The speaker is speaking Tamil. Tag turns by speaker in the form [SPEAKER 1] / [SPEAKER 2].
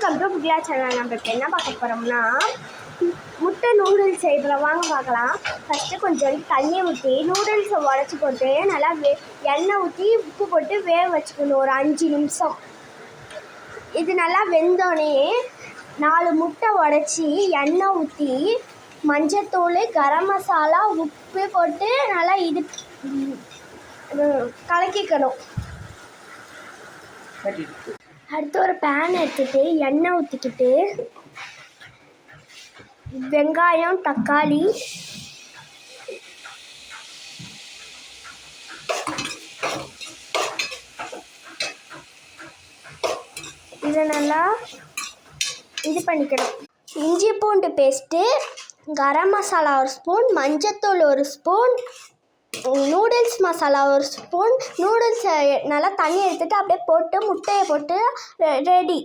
[SPEAKER 1] Welcome to புக்லா channel. நம்ம இப்போ என்ன பார்க்க போகிறோம்னா முட்டை நூடுல்ஸ் செய்யலாம். வாங்க பார்க்கலாம். ஃபஸ்ட்டு கொஞ்சம் தண்ணி ஊற்றி நூடுல்ஸை உடச்சி போட்டு நல்லா எண்ணெய் ஊற்றி உப்பு போட்டு வேக வச்சுக்கணும் ஒரு 5 நிமிஷம். இது நல்லா வெந்தோடனே 4 முட்டை உடச்சி எண்ணெய் ஊற்றி மஞ்சத்தூள், கரம் மசாலா, உப்பு போட்டு நல்லா கலக்கிக்கணும். அடுத்து ஒரு பேன் எடுத்துகிட்டு எண்ணெய் ஊற்றிக்கிட்டு வெங்காயம், தக்காளி, இதை நல்லா இது பண்ணிக்கணும். இஞ்சி பூண்டு பேஸ்ட்டு, கரம் மசாலா 1 ஸ்பூன், மஞ்சத்தூள் 1 ஸ்பூன், நூடுல்ஸ் மசாலா 1 ஸ்பூன். நூடுல்ஸை நல்லா தண்ணி எடுத்துகிட்டு அப்படியே போட்டு முட்டையை போட்டு ரெடி.